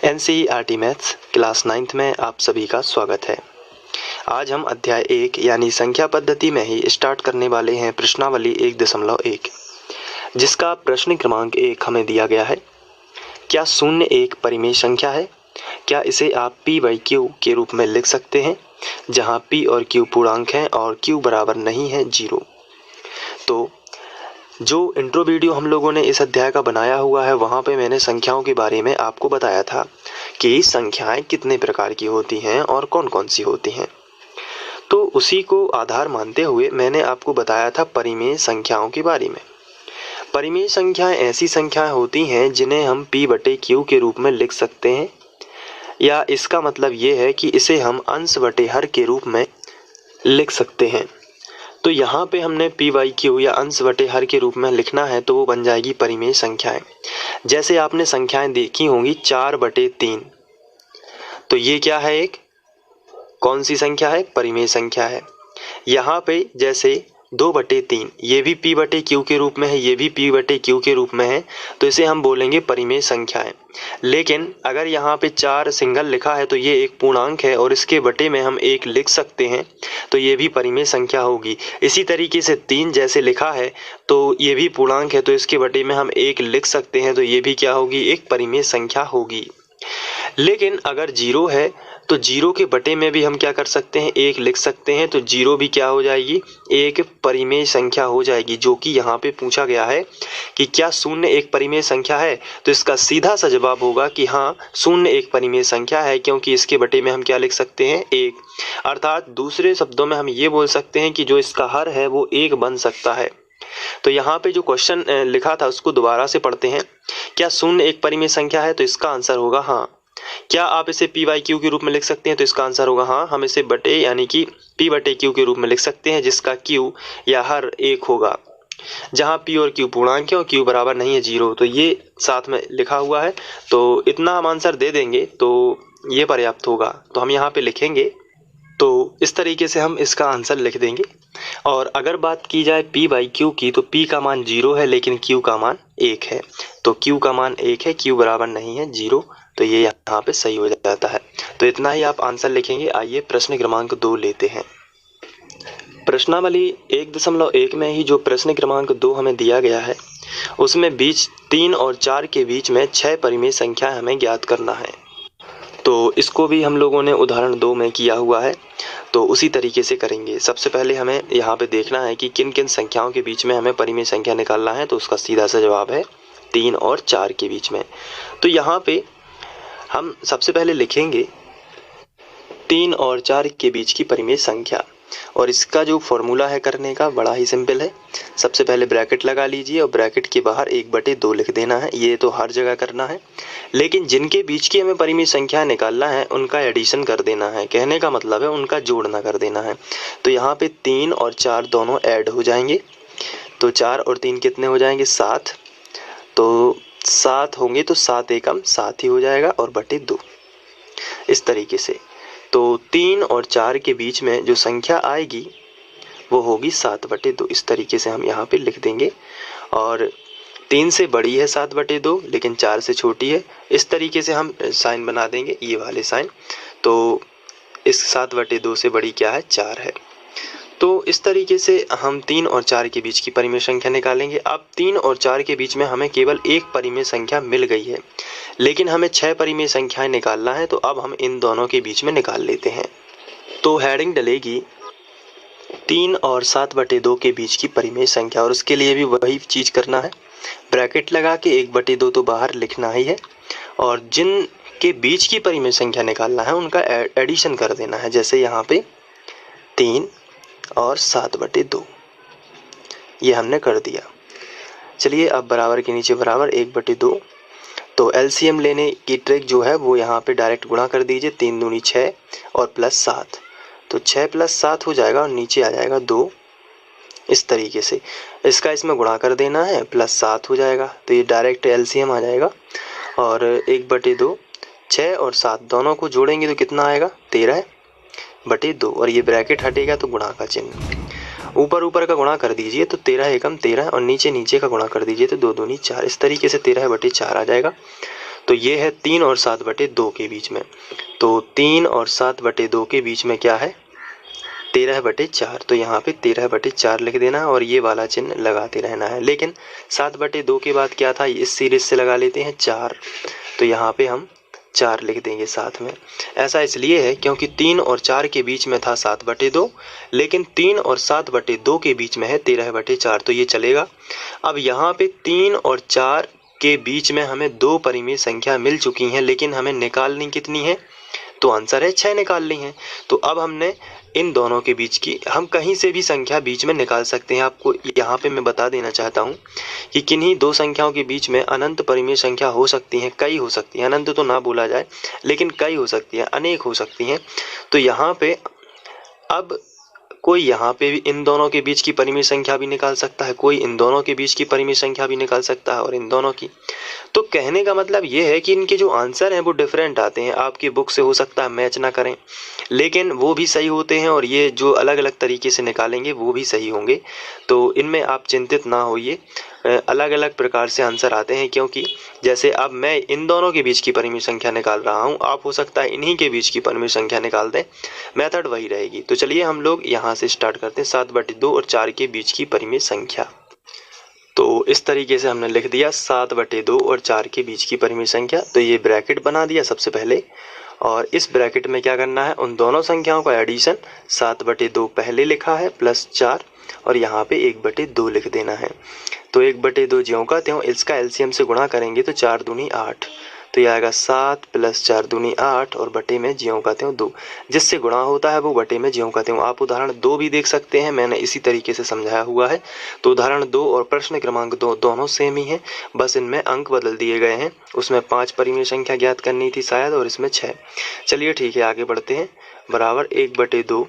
NCERT maths class 9th में आप सभी का स्वागत है। आज हम अध्याय 1 यानी संख्या पद्धति में ही स्टार्ट करने वाले हैं प्रश्नावली 1.1, जिसका प्रश्न क्रमांक 1 हमें दिया गया है। क्या शून्य एक परिमेय संख्या है? क्या इसे आप p/q के रूप में लिख सकते हैं, जहां p और q पूर्णांक हैं और q बराबर नहीं है 0। तो जो इंट्रो वीडियो हम लोगों ने इस अध्याय का बनाया हुआ है, वहाँ पे मैंने संख्याओं के बारे में आपको बताया था कि संख्याएं कितने प्रकार की होती हैं और कौन कौन सी होती हैं। तो उसी को आधार मानते हुए मैंने आपको बताया था परिमेय संख्याओं के बारे में। परिमेय संख्याएं ऐसी संख्याएं होती हैं जिन्हें हम p/q के रूप में लिख सकते हैं, या इसका मतलब ये है कि इसे हम अंश बटे हर के रूप में लिख सकते हैं। तो यहाँ पे हमने p/q या अंश बटे हर के रूप में लिखना है, तो वो बन जाएगी परिमेय संख्याएं। जैसे आपने संख्याएं देखी होंगी 4/3, तो ये क्या है, एक कौन सी संख्या है? परिमेय संख्या है। यहाँ पे जैसे 2/3, ये भी p/q के रूप में है, ये भी p/q के रूप में है, तो इसे हम बोलेंगे परिमेय संख्या है। लेकिन अगर यहाँ पे 4 सिंगल लिखा है तो ये एक पूर्णांक है और इसके बटे में हम 1 लिख सकते हैं, तो ये भी परिमेय संख्या होगी। इसी तरीके से 3 जैसे लिखा है तो ये भी पूर्णांक है, तो इसके बटे में हम 1 लिख सकते हैं, तो ये भी क्या होगी? एक परिमेय संख्या होगी। लेकिन अगर 0 है तो 0 के बटे में भी हम क्या कर सकते हैं? 1 लिख सकते हैं, तो 0 भी क्या हो जाएगी? एक परिमेय संख्या हो जाएगी। जो कि यहाँ पे पूछा गया है कि क्या शून्य एक परिमेय संख्या है, तो इसका सीधा सा जवाब होगा कि हाँ, शून्य एक परिमेय संख्या है, क्योंकि इसके बटे में हम क्या लिख सकते हैं? 1। अर्थात दूसरे शब्दों में हम ये बोल सकते हैं कि जो इसका हर है वो 1 बन सकता है। तो यहाँ पे जो क्वेश्चन लिखा था उसको दोबारा से पढ़ते हैं। क्या शून्य एक परिमेय संख्या है? तो इसका आंसर होगा हाँ। क्या आप इसे p/q के रूप में लिख सकते हैं? तो इसका आंसर होगा हाँ, हम इसे बटे यानी कि p/q के रूप में लिख सकते हैं, जिसका q या हर 1 होगा, जहां p और q पूर्णांक है और q बराबर नहीं है 0। तो ये साथ में लिखा हुआ है, तो इतना हम आंसर दे देंगे तो ये पर्याप्त होगा। तो हम यहाँ पे लिखेंगे, तो इस तरीके से हम इसका आंसर लिख देंगे। और अगर बात की जाए p/q की, तो p का मान 0 है लेकिन q का मान 1 है, तो q का मान 1 है, q बराबर नहीं है 0, तो ये यहाँ पे सही हो जाता है। तो इतना ही आप आंसर लिखेंगे। आइए प्रश्न क्रमांक 2 लेते हैं। प्रश्नावली 1.1 में ही जो प्रश्न क्रमांक 2 हमें दिया गया है, उसमें बीच 3 और 4 के बीच में 6 परिमेय संख्या हमें ज्ञात करना है। तो इसको भी हम लोगों ने उदाहरण 2 में किया हुआ है, तो उसी तरीके से करेंगे। सबसे पहले हमें यहाँ पे देखना है कि किन किन संख्याओं के बीच में हमें परिमेय संख्या निकालना है, तो उसका सीधा सा जवाब है 3 और 4 के बीच में। तो यहाँ पे हम सबसे पहले लिखेंगे 3 और 4 के बीच की परिमेय संख्या, और इसका जो फॉर्मूला है करने का बड़ा ही सिंपल है। सबसे पहले ब्रैकेट लगा लीजिए और ब्रैकेट के बाहर 1/2 लिख देना है। ये तो हर जगह करना है, लेकिन जिनके बीच की हमें परिमेय संख्या निकालना है उनका एडिशन कर देना है। कहने का मतलब है उनका जोड़ना कर देना है। तो यहाँ पे 3 और 4 दोनों ऐड हो जाएंगे, तो 4 और 3 कितने हो जाएंगे? 7। तो 7 होंगे तो 7 एकम 7 ही हो जाएगा और बटे 2, इस तरीके से। तो 3 और 4 के बीच में जो संख्या आएगी वो होगी 7/2। इस तरीके से हम यहाँ पे लिख देंगे। और 3 से बड़ी है 7/2, लेकिन 4 से छोटी है। इस तरीके से हम साइन बना देंगे, ये वाले साइन। तो इस 7/2 से बड़ी क्या है? 4 है। तो इस तरीके से हम 3 और 4 के बीच की परिमेय संख्या निकालेंगे। अब 3 और 4 के बीच में हमें केवल एक परिमेय संख्या मिल गई है, लेकिन हमें 6 परिमेय संख्याएं निकालना है, तो अब हम इन दोनों के बीच में निकाल लेते हैं। तो हेडिंग डलेगी 3 और 7/2 के बीच की परिमेय संख्या, और उसके लिए भी वही चीज़ करना है। ब्रैकेट लगा के 1/2 तो बाहर लिखना ही है, और जिन के बीच की परिमेय संख्या निकालना है उनका एडिशन कर देना है। जैसे यहाँ पे 3 और 7/2 ये हमने कर दिया। चलिए अब बराबर के नीचे बराबर 1/2। तो एलसीएम लेने की ट्रिक जो है वो यहाँ पे डायरेक्ट गुणा कर दीजिए। 3 दूनी 6 और प्लस 7, तो 6 + 7 हो जाएगा और नीचे आ जाएगा 2। इस तरीके से इसका इसमें गुणा कर देना है, प्लस 7 हो जाएगा, तो ये डायरेक्ट एलसीएम आ जाएगा। और 1/2, 6 और 7 दोनों को जोड़ेंगे तो कितना आएगा? 13/2, और ये ब्रैकेट हटेगा तो गुणा का चिन्ह। ऊपर का गुणा कर दीजिए तो 13 एकम 13, और नीचे का गुणा कर दीजिए तो 2 दूनी 4। इस तरीके से 13/4 आ जाएगा। तो ये है 3 और 7/2 के बीच में। तो 3 और 7/2 के बीच में क्या है, 13/4। तो यहाँ पे 13/4 लिख देना है और ये वाला चिन्ह लगाते रहना है। लेकिन 7/2 के बाद क्या था, इस सीरीज से लगा लेते हैं 4। तो यहाँ पे हम 4 लिख देंगे साथ में। ऐसा इसलिए है क्योंकि 3 और 4 के बीच में था 7/2, लेकिन 3 और 7/2 के बीच में है 13/4, तो ये चलेगा। अब यहाँ पे 3 और 4 के बीच में हमें 2 परिमेय संख्या मिल चुकी हैं, लेकिन हमें निकालनी कितनी है, तो आंसर है 6 निकालनी है। तो अब हमने इन दोनों के बीच की, हम कहीं से भी संख्या बीच में निकाल सकते हैं। आपको यहाँ पे मैं बता देना चाहता हूँ कि किन्हीं दो संख्याओं के बीच में अनंत परिमेय संख्या हो सकती हैं, कई हो सकती हैं, अनंत तो ना बोला जाए, लेकिन कई हो सकती हैं, अनेक हो सकती हैं। तो यहाँ पे अब कोई यहाँ पे भी इन दोनों के बीच की परिमेय संख्या भी निकाल सकता है, कोई इन दोनों के बीच की परिमेय संख्या भी निकाल सकता है, और इन दोनों की। तो कहने का मतलब ये है कि इनके जो आंसर हैं वो डिफरेंट आते हैं। आपकी बुक से हो सकता है मैच ना करें, लेकिन वो भी सही होते हैं, और ये जो अलग अलग तरीके से निकालेंगे वो भी सही होंगे। तो इनमें आप चिंतित ना होइए, अलग अलग प्रकार से आंसर आते हैं। क्योंकि जैसे अब मैं इन दोनों के बीच की परिमेय संख्या निकाल रहा हूँ, आप हो सकता है इन्हीं के बीच की परिमेय संख्या निकाल दें, मेथड वही रहेगी। तो चलिए हम लोग यहाँ से स्टार्ट करते हैं, 7/2 और 4 के बीच की परिमेय संख्या। तो इस तरीके से हमने लिख दिया 7/2 और 4 के बीच की परिमेय संख्या। तो ये ब्रैकेट बना दिया सबसे पहले, और इस ब्रैकेट में क्या करना है, उन दोनों संख्याओं का एडिशन, 7/2 पहले लिखा है प्लस 4, और यहाँ पे 1/2 लिख देना है। तो 1/2 ज्यों का त्यों, इसका एलसीएम से गुणा करेंगे तो 4 दूनी 8, तो ये आएगा 7 प्लस 4 दूनी 8, और बटे में ज्यों का त्यों 2। जिससे गुणा होता है वो बटे में ज्यों का त्यों। आप उदाहरण 2 भी देख सकते हैं, मैंने इसी तरीके से समझाया हुआ है। तो उदाहरण 2 और प्रश्न क्रमांक 2 दोनों सेम ही हैं, बस इनमें अंक बदल दिए गए हैं। उसमें 5 परिमेय संख्या ज्ञात करनी थी शायद, और इसमें 6। चलिए ठीक है, आगे बढ़ते हैं। बराबर 1/2,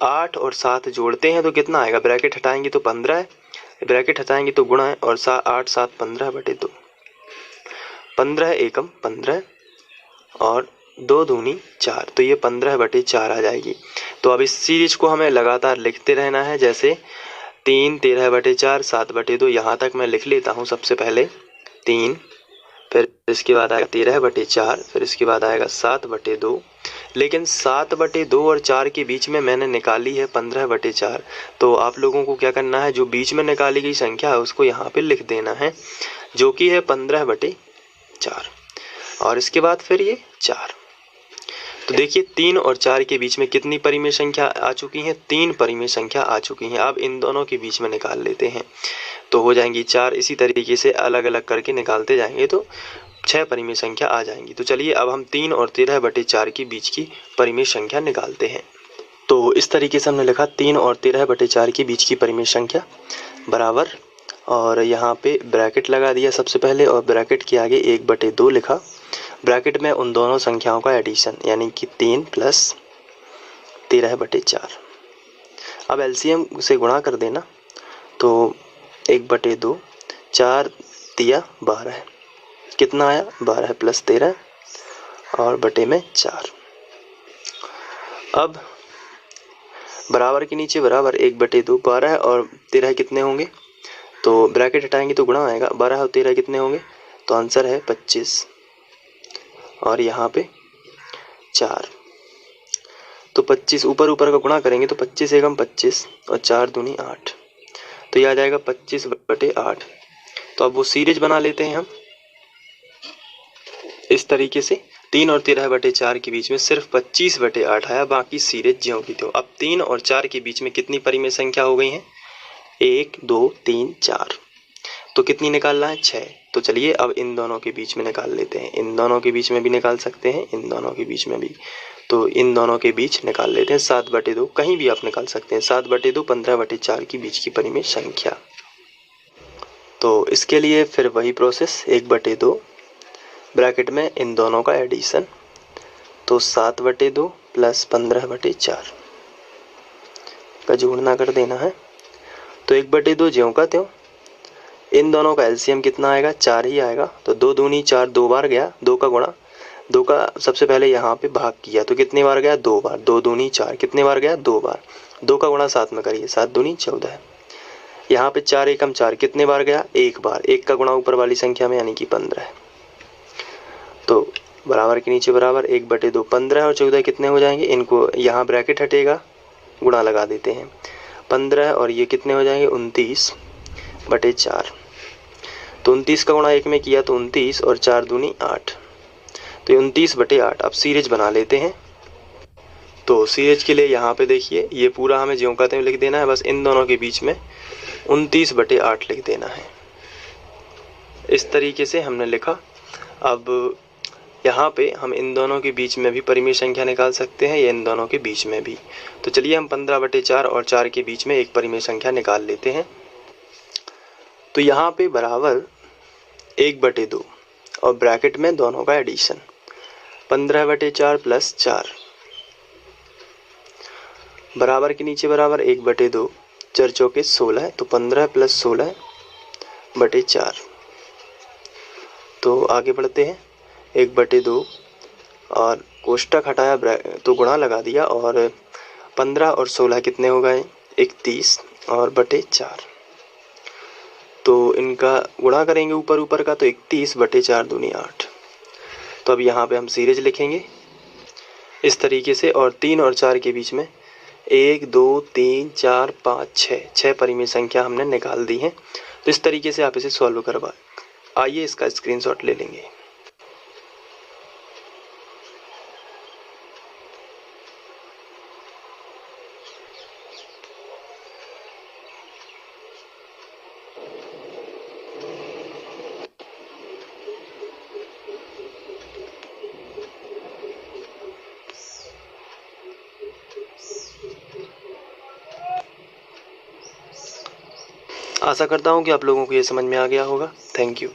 8 और 7 जोड़ते हैं तो कितना आएगा, ब्रैकेट हटाएंगे तो 15 है, ब्रैकेट हटाएंगे तो गुणा है, और 8 7 15/2, 15 एकम 15, और 2 दूनी 4, तो ये 15/4 आ जाएगी। तो अब इस सीरीज को हमें लगातार लिखते रहना है, जैसे 3 13/4 7/2, यहाँ तक मैं लिख लेता हूँ। सबसे पहले 3, फिर इसके बाद आएगा 13/4, फिर इसके बाद आएगा 7/2। लेकिन 7/2 और 4 के बीच में मैंने निकाली है 15/4। तो आप लोगों को क्या करना है, जो बीच में निकाली गई संख्या है उसको यहाँ पे लिख देना है, जो कि है 15/4, और इसके बाद फिर ये 4। तो देखिए 3 और 4 के बीच में कितनी परिमेय संख्या आ चुकी हैं, 3 परिमेय संख्या आ चुकी हैं। अब इन दोनों के बीच में निकाल लेते हैं, तो हो जाएंगी 4। इसी तरीके से अलग अलग करके निकालते जाएंगे तो 6 परिमेय संख्या आ जाएंगी। तो चलिए अब हम 3 और 13/4 के बीच की परिमेय संख्या निकालते हैं। तो इस तरीके से हमने लिखा 3 और 13/4 के बीच की परिमेय संख्या बराबर, और यहाँ पे ब्रैकेट लगा दिया सबसे पहले, और ब्रैकेट के आगे 1/2 लिखा। ब्रैकेट में उन दोनों संख्याओं का एडिशन, यानी कि 3 प्लस 13/4। अब एलसीएम से गुणा कर देना, तो 1/2, 4 दिया 12, कितना आया 12 प्लस 13, और बटे में 4। अब बराबर के नीचे बराबर 1/2, 12 और 13 कितने होंगे, तो ब्रैकेट हटाएंगे तो गुणा आएगा, 12 और 13 कितने होंगे, तो आंसर है 25, और यहाँ पे 4। तो 25 ऊपर ऊपर का गुणा करेंगे तो 25 एकम 25, और 4 दूनी 8, तो ये आ जाएगा 25/8। तो अब वो सीरीज बना लेते हैं हम इस तरीके से। 3 और 13/4 के बीच में सिर्फ 25/8 आया, बाकी सीरीज ज्यों की त्यों। अब 3 और 4 के बीच में कितनी परिमेय संख्या हो गई हैं, 1 2 3 4, तो कितनी निकालना है, 6। तो चलिए अब इन दोनों के बीच में निकाल लेते हैं। इन दोनों के बीच में भी निकाल सकते हैं, इन दोनों के बीच में भी, तो इन दोनों के बीच निकाल लेते हैं। 7/2 कहीं भी आप निकाल सकते हैं, 7/2 15/4 के बीच की परिमेय संख्या। तो इसके लिए फिर वही प्रोसेस, 1/2 ब्रैकेट में इन दोनों का एडिशन, तो 7/2 प्लस 15/4 का जोड़ना कर देना है। तो 1/2 ज्यों का त्यों, इन दोनों का एलसीएम कितना आएगा, 4 ही आएगा। तो 2 दूनी 4, 2 बार गया, 2 का गुणा, 2 का सबसे पहले यहाँ पे भाग किया तो कितनी बार गया, 2 बार। 2 दूनी 4, कितने बार गया, 2 बार। 2 का गुणा 7 में करिए, 7 दूनी 14। यहाँ पे 4 एकम 4, कितने बार गया, 1 बार। 1 का गुणा ऊपर वाली संख्या में, यानी कि 15 है। तो बराबर के नीचे बराबर 1/2 15 और 14 कितने हो जाएंगे, इनको यहाँ ब्रैकेट हटेगा, गुणा लगा देते हैं। 15 और ये कितने हो जाएंगे 29/4। तो 29 का गुणा 1 में किया तो 29 और 4 दूनी 8, तो 29/8। अब सीरीज बना लेते हैं। तो सीरीज के लिए यहाँ पे देखिए ये पूरा हमें ज्यों का त्यों लिख देना है, बस इन दोनों के बीच में 29/8 लिख देना है। इस तरीके से हमने लिखा। अब यहाँ पे हम इन दोनों के बीच में भी परिमेय संख्या निकाल सकते हैं या इन दोनों के बीच में भी। तो चलिए हम 15/4 और 4 के बीच में एक परिमेय संख्या निकाल लेते हैं। तो यहाँ पे बराबर 1/2 और ब्रैकेट में दोनों का एडिशन 15/4 + 4 बराबर के नीचे बराबर 1/2, 4 चौके 16, तो 15 + 16/4। तो आगे बढ़ते हैं। 1/2 और कोष्टक हटाया तो गुणा लगा दिया, और 15 और 16 कितने हो गए 31 और /4। तो इनका गुणा करेंगे ऊपर ऊपर का, तो 31/4 दूनी 8। तो अब यहाँ पे हम सीरीज लिखेंगे इस तरीके से, और 3 और 4 के बीच में 1 2 3 4 5 6 परिमेय संख्या हमने निकाल दी है। तो इस तरीके से आप इसे सॉल्व करवा, आइए इसका स्क्रीनशॉट ले लेंगे। आशा करता हूँ कि आप लोगों को ये समझ में आ गया होगा। Thank you.